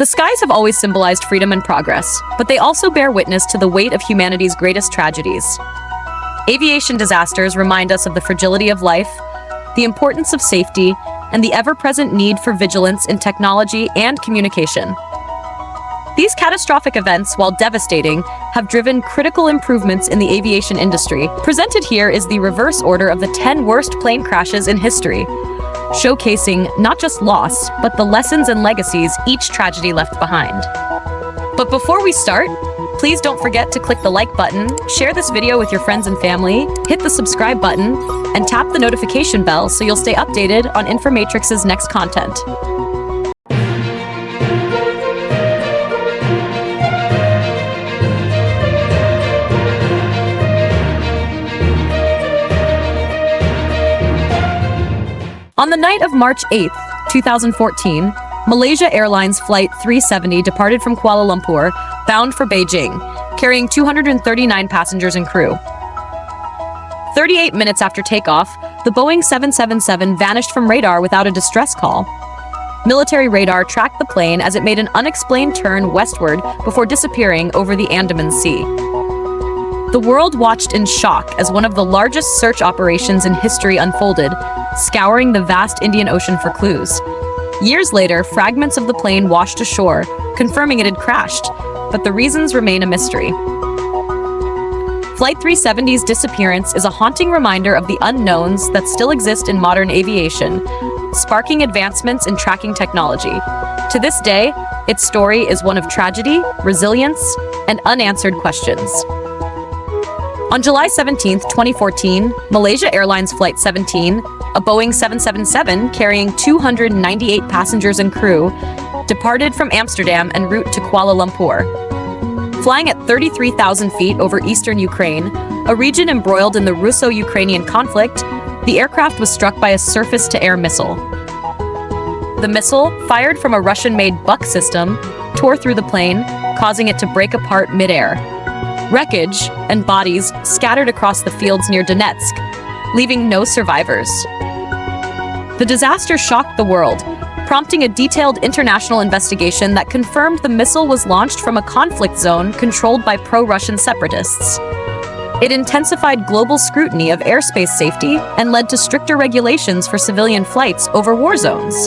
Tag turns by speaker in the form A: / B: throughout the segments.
A: The skies have always symbolized freedom and progress, but they also bear witness to the weight of humanity's greatest tragedies. Aviation disasters remind us of the fragility of life, the importance of safety, and the ever-present need for vigilance in technology and communication. These catastrophic events, while devastating, have driven critical improvements in the aviation industry. Presented here is the reverse order of the 10 worst plane crashes in history, showcasing not just loss, but the lessons and legacies each tragedy left behind. But before we start, please don't forget to click the like button, share this video with your friends and family, hit the subscribe button, and tap the notification bell so you'll stay updated on Informatrix's next content. On the night of March 8, 2014, Malaysia Airlines Flight 370 departed from Kuala Lumpur, bound for Beijing, carrying 239 passengers and crew. 38 minutes after takeoff, the Boeing 777 vanished from radar without a distress call. Military radar tracked the plane as it made an unexplained turn westward before disappearing over the Andaman Sea. The world watched in shock as one of the largest search operations in history unfolded, scouring the vast Indian Ocean for clues. Years later, fragments of the plane washed ashore, confirming it had crashed, but the reasons remain a mystery. Flight 370's disappearance is a haunting reminder of the unknowns that still exist in modern aviation, sparking advancements in tracking technology. To this day, its story is one of tragedy, resilience, and unanswered questions. On July 17, 2014, Malaysia Airlines Flight 17, a Boeing 777 carrying 298 passengers and crew, departed from Amsterdam en route to Kuala Lumpur. Flying at 33,000 feet over eastern Ukraine, a region embroiled in the Russo-Ukrainian conflict, the aircraft was struck by a surface-to-air missile. The missile, fired from a Russian-made Buck system, tore through the plane, causing it to break apart mid-air. Wreckage and bodies scattered across the fields near Donetsk, leaving no survivors. The disaster shocked the world, prompting a detailed international investigation that confirmed the missile was launched from a conflict zone controlled by pro-Russian separatists. It intensified global scrutiny of airspace safety and led to stricter regulations for civilian flights over war zones.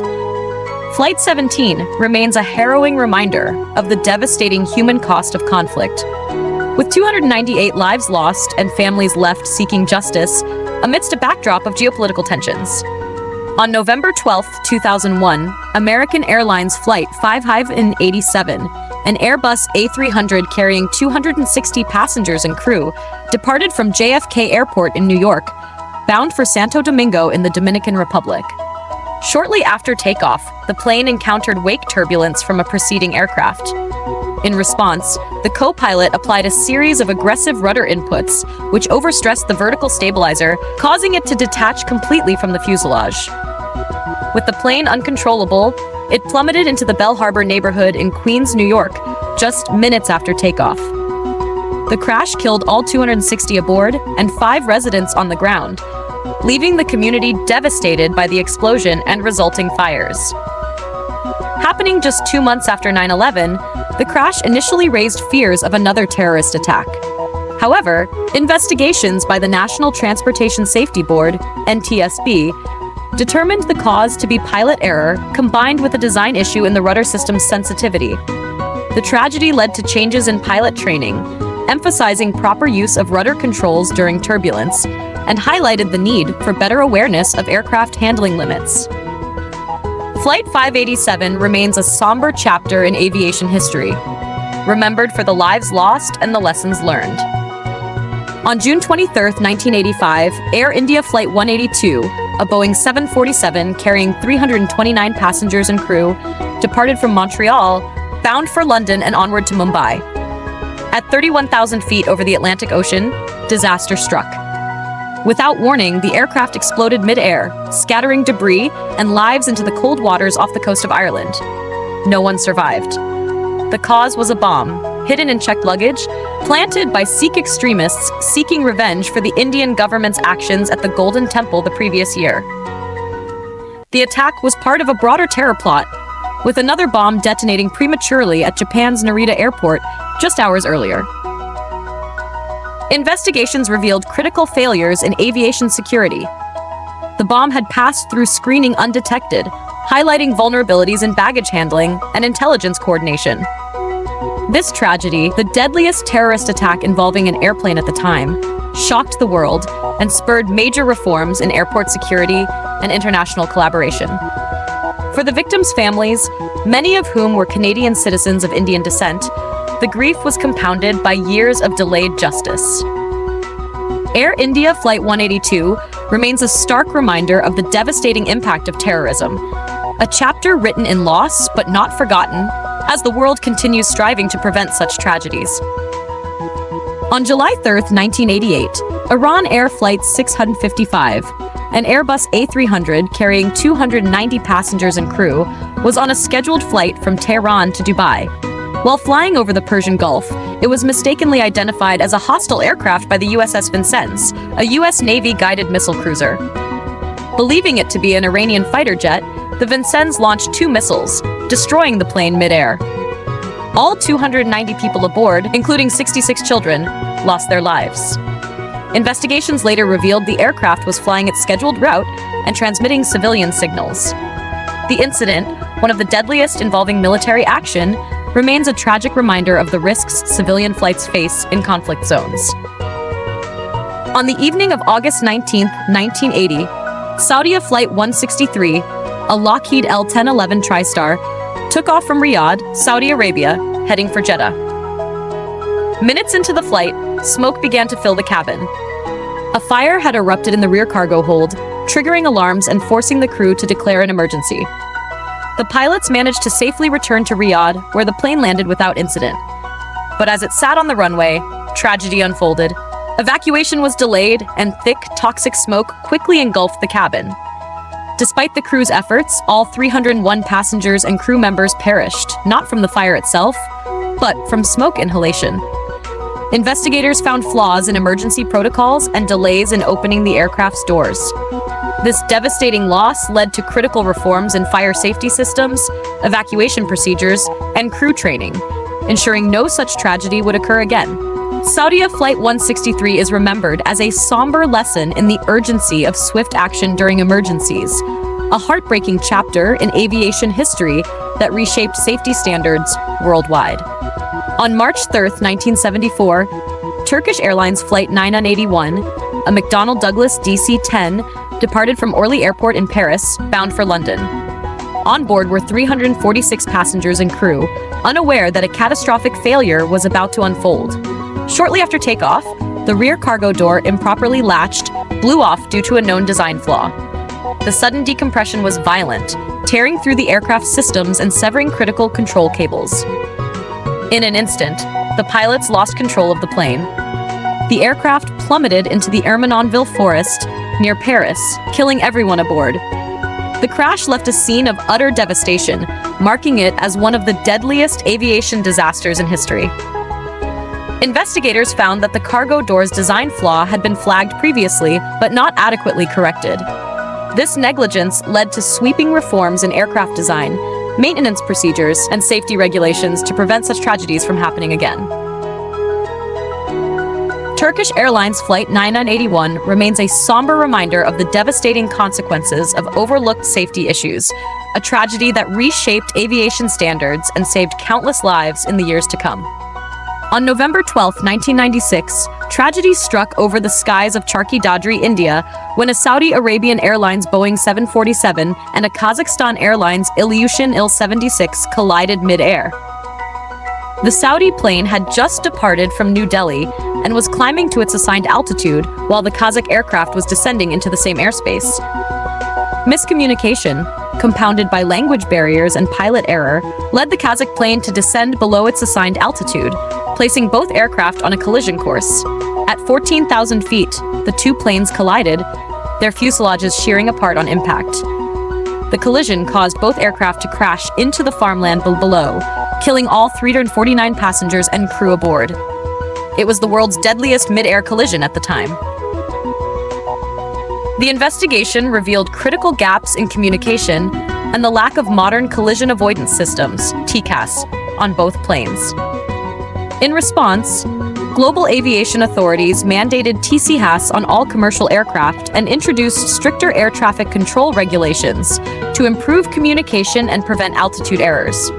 A: Flight 17 remains a harrowing reminder of the devastating human cost of conflict, with 298 lives lost and families left seeking justice amidst a backdrop of geopolitical tensions. On November 12, 2001, American Airlines Flight 587, an Airbus A300 carrying 260 passengers and crew, departed from JFK Airport in New York, bound for Santo Domingo in the Dominican Republic. Shortly after takeoff, the plane encountered wake turbulence from a preceding aircraft. In response, the co-pilot applied a series of aggressive rudder inputs, which overstressed the vertical stabilizer, causing it to detach completely from the fuselage. With the plane uncontrollable, it plummeted into the Bell Harbor neighborhood in Queens, New York, just minutes after takeoff. The crash killed all 260 aboard and 5 residents on the ground, leaving the community devastated by the explosion and resulting fires. Happening just 2 months after 9/11, the crash initially raised fears of another terrorist attack. However, investigations by the National Transportation Safety Board, NTSB, determined the cause to be pilot error combined with a design issue in the rudder system's sensitivity. The tragedy led to changes in pilot training, emphasizing proper use of rudder controls during turbulence, and highlighted the need for better awareness of aircraft handling limits. Flight 587 remains a somber chapter in aviation history, remembered for the lives lost and the lessons learned. On June 23, 1985, Air India Flight 182, a Boeing 747 carrying 329 passengers and crew, departed from Montreal, bound for London and onward to Mumbai. At 31,000 feet over the Atlantic Ocean, disaster struck. Without warning, the aircraft exploded mid-air, scattering debris and lives into the cold waters off the coast of Ireland. No one survived. The cause was a bomb, hidden in checked luggage, planted by Sikh extremists seeking revenge for the Indian government's actions at the Golden Temple the previous year. The attack was part of a broader terror plot, with another bomb detonating prematurely at Japan's Narita airport just hours earlier. Investigations revealed critical failures in aviation security. The bomb had passed through screening undetected, highlighting vulnerabilities in baggage handling and intelligence coordination. This tragedy, the deadliest terrorist attack involving an airplane at the time, shocked the world and spurred major reforms in airport security and international collaboration. For the victims' families, many of whom were Canadian citizens of Indian descent, the grief was compounded by years of delayed justice. Air India Flight 182 remains a stark reminder of the devastating impact of terrorism, a chapter written in loss but not forgotten as the world continues striving to prevent such tragedies. On July 3, 1988, Iran Air Flight 655, an Airbus A300 carrying 290 passengers and crew, was on a scheduled flight from Tehran to Dubai. While flying over the Persian Gulf, it was mistakenly identified as a hostile aircraft by the USS Vincennes, a U.S. Navy guided missile cruiser. Believing it to be an Iranian fighter jet, the Vincennes launched 2 missiles, destroying the plane mid-air. All 290 people aboard, including 66 children, lost their lives. Investigations later revealed the aircraft was flying its scheduled route and transmitting civilian signals. The incident, one of the deadliest involving military action, remains a tragic reminder of the risks civilian flights face in conflict zones. On the evening of August 19, 1980, Saudi Flight 163, a Lockheed L-1011 TriStar, took off from Riyadh, Saudi Arabia, heading for Jeddah. Minutes into the flight, smoke began to fill the cabin. A fire had erupted in the rear cargo hold, triggering alarms and forcing the crew to declare an emergency. The pilots managed to safely return to Riyadh, where the plane landed without incident. But as it sat on the runway, tragedy unfolded. Evacuation was delayed, and thick, toxic smoke quickly engulfed the cabin. Despite the crew's efforts, all 301 passengers and crew members perished, not from the fire itself, but from smoke inhalation. Investigators found flaws in emergency protocols and delays in opening the aircraft's doors. This devastating loss led to critical reforms in fire safety systems, evacuation procedures, and crew training, ensuring no such tragedy would occur again. Saudi Flight 163 is remembered as a somber lesson in the urgency of swift action during emergencies, a heartbreaking chapter in aviation history that reshaped safety standards worldwide. On March 3, 1974, Turkish Airlines Flight 981, a McDonnell Douglas DC-10, departed from Orly Airport in Paris, bound for London. On board were 346 passengers and crew, unaware that a catastrophic failure was about to unfold. Shortly after takeoff, the rear cargo door improperly latched, blew off due to a known design flaw. The sudden decompression was violent, tearing through the aircraft's systems and severing critical control cables. In an instant, the pilots lost control of the plane. The aircraft plummeted into the Ermenonville forest near Paris, killing everyone aboard. The crash left a scene of utter devastation, marking it as one of the deadliest aviation disasters in history. Investigators found that the cargo door's design flaw had been flagged previously, but not adequately corrected. This negligence led to sweeping reforms in aircraft design, maintenance procedures, and safety regulations to prevent such tragedies from happening again. Turkish Airlines Flight 981 remains a somber reminder of the devastating consequences of overlooked safety issues, a tragedy that reshaped aviation standards and saved countless lives in the years to come. On November 12, 1996, tragedy struck over the skies of Charkhi Dadri, India, when a Saudi Arabian Airlines Boeing 747 and a Kazakhstan Airlines Ilyushin Il-76 collided mid-air. The Saudi plane had just departed from New Delhi and was climbing to its assigned altitude while the Kazakh aircraft was descending into the same airspace. Miscommunication, compounded by language barriers and pilot error, led the Kazakh plane to descend below its assigned altitude, placing both aircraft on a collision course. At 14,000 feet, the two planes collided, their fuselages shearing apart on impact. The collision caused both aircraft to crash into the farmland below, killing all 349 passengers and crew aboard. It was the world's deadliest mid-air collision at the time. The investigation revealed critical gaps in communication and the lack of modern collision avoidance systems, TCAS, on both planes. In response, global aviation authorities mandated TCAS on all commercial aircraft and introduced stricter air traffic control regulations to improve communication and prevent altitude errors.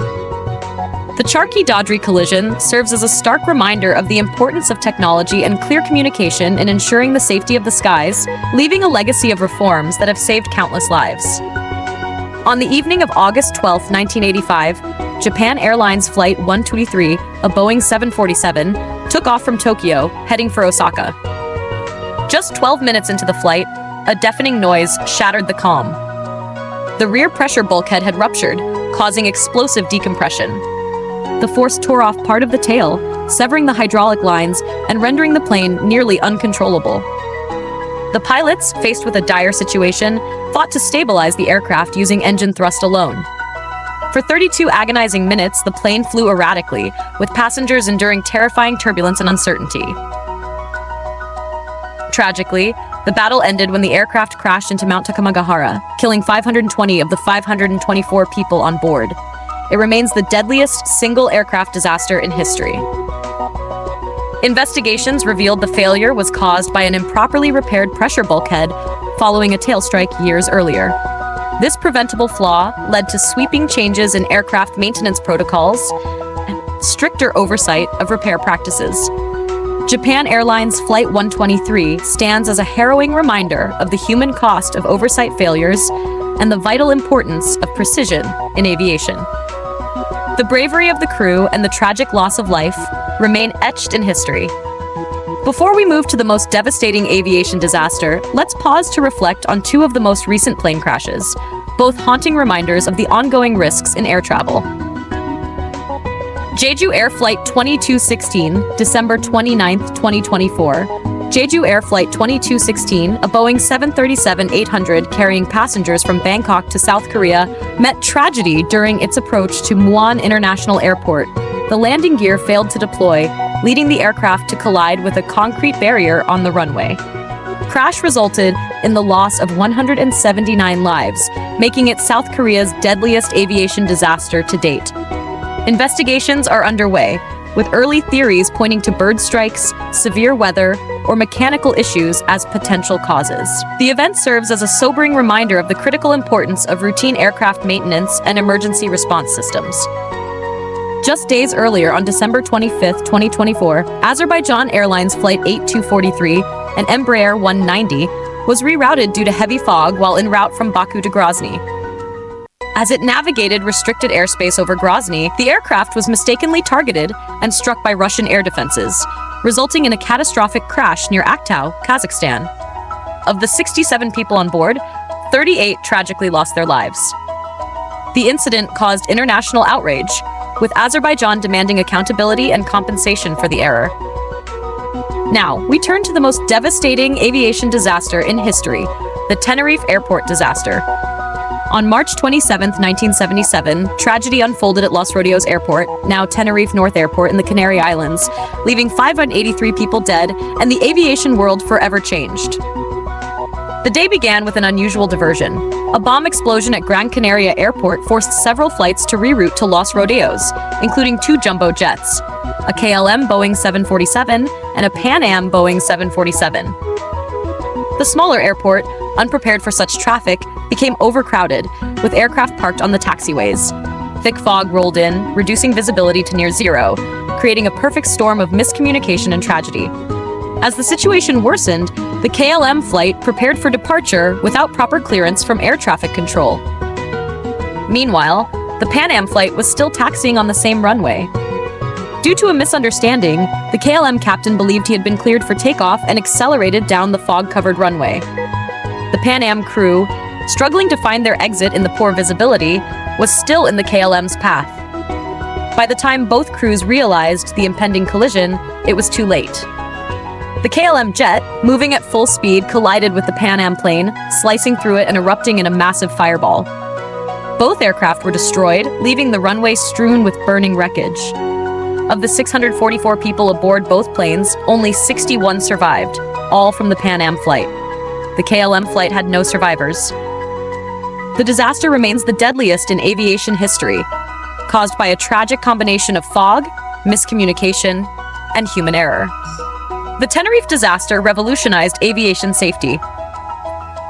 A: The Charkhi-Dadri collision serves as a stark reminder of the importance of technology and clear communication in ensuring the safety of the skies, leaving a legacy of reforms that have saved countless lives. On the evening of August 12, 1985, Japan Airlines Flight 123, a Boeing 747, took off from Tokyo, heading for Osaka. Just 12 minutes into the flight, a deafening noise shattered the calm. The rear pressure bulkhead had ruptured, causing explosive decompression. The force tore off part of the tail, severing the hydraulic lines and rendering the plane nearly uncontrollable. The pilots, faced with a dire situation, fought to stabilize the aircraft using engine thrust alone. For 32 agonizing minutes, the plane flew erratically, with passengers enduring terrifying turbulence and uncertainty. Tragically, the battle ended when the aircraft crashed into Mount Takamagahara, killing 520 of the 524 people on board. It remains the deadliest single aircraft disaster in history. Investigations revealed the failure was caused by an improperly repaired pressure bulkhead following a tail strike years earlier. This preventable flaw led to sweeping changes in aircraft maintenance protocols and stricter oversight of repair practices. Japan Airlines Flight 123 stands as a harrowing reminder of the human cost of oversight failures and the vital importance of precision in aviation. The bravery of the crew and the tragic loss of life remain etched in history. Before we move to the most devastating aviation disaster, let's pause to reflect on two of the most recent plane crashes, both haunting reminders of the ongoing risks in air travel. Jeju Air Flight 2216, December 29, 2024. Jeju Air Flight 2216, a Boeing 737-800 carrying passengers from Bangkok to South Korea, met tragedy during its approach to Muan International Airport. The landing gear failed to deploy, leading the aircraft to collide with a concrete barrier on the runway. Crash resulted in the loss of 179 lives, making it South Korea's deadliest aviation disaster to date. Investigations are underway, with early theories pointing to bird strikes, severe weather, or mechanical issues as potential causes. The event serves as a sobering reminder of the critical importance of routine aircraft maintenance and emergency response systems. Just days earlier, on December 25, 2024, Azerbaijan Airlines Flight 8243, an Embraer 190, was rerouted due to heavy fog while en route from Baku to Grozny. As it navigated restricted airspace over Grozny, the aircraft was mistakenly targeted and struck by Russian air defenses, resulting in a catastrophic crash near Aktau, Kazakhstan. Of the 67 people on board, 38 tragically lost their lives. The incident caused international outrage, with Azerbaijan demanding accountability and compensation for the error. Now, we turn to the most devastating aviation disaster in history, the Tenerife Airport disaster. On March 27, 1977, tragedy unfolded at Los Rodeos Airport, now Tenerife North Airport in the Canary Islands, leaving 583 people dead and the aviation world forever changed. The day began with an unusual diversion. A bomb explosion at Gran Canaria Airport forced several flights to reroute to Los Rodeos, including 2 jumbo jets, a KLM Boeing 747 and a Pan Am Boeing 747. The smaller airport, unprepared for such traffic, became overcrowded, with aircraft parked on the taxiways. Thick fog rolled in, reducing visibility to near zero, creating a perfect storm of miscommunication and tragedy. As the situation worsened, the KLM flight prepared for departure without proper clearance from air traffic control. Meanwhile, the Pan Am flight was still taxiing on the same runway. Due to a misunderstanding, the KLM captain believed he had been cleared for takeoff and accelerated down the fog-covered runway. The Pan Am crew, struggling to find their exit in the poor visibility, was still in the KLM's path. By the time both crews realized the impending collision, it was too late. The KLM jet, moving at full speed, collided with the Pan Am plane, slicing through it and erupting in a massive fireball. Both aircraft were destroyed, leaving the runway strewn with burning wreckage. Of the 644 people aboard both planes, only 61 survived, all from the Pan Am flight. The KLM flight had no survivors. The disaster remains the deadliest in aviation history, caused by a tragic combination of fog, miscommunication, and human error. The Tenerife disaster revolutionized aviation safety.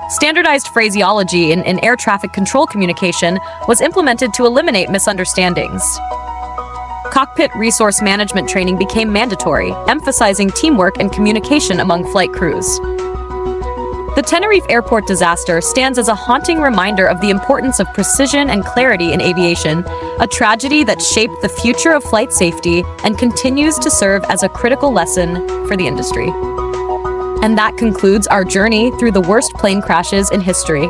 A: Standardized phraseology in air traffic control communication was implemented to eliminate misunderstandings. Cockpit resource management training became mandatory, emphasizing teamwork and communication among flight crews. The Tenerife airport disaster stands as a haunting reminder of the importance of precision and clarity in aviation, a tragedy that shaped the future of flight safety and continues to serve as a critical lesson for the industry. And that concludes our journey through the worst plane crashes in history.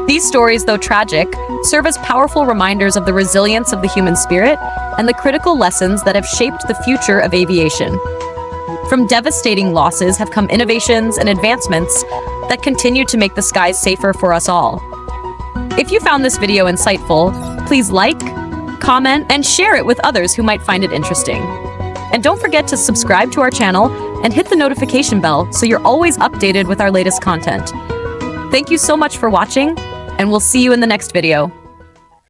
A: These stories, though tragic, serve as powerful reminders of the resilience of the human spirit and the critical lessons that have shaped the future of aviation. From devastating losses have come innovations and advancements that continue to make the skies safer for us all. If you found this video insightful, please like, comment, and share it with others who might find it interesting. And don't forget to subscribe to our channel and hit the notification bell so you're always updated with our latest content. Thank you so much for watching, and we'll see you in the next video.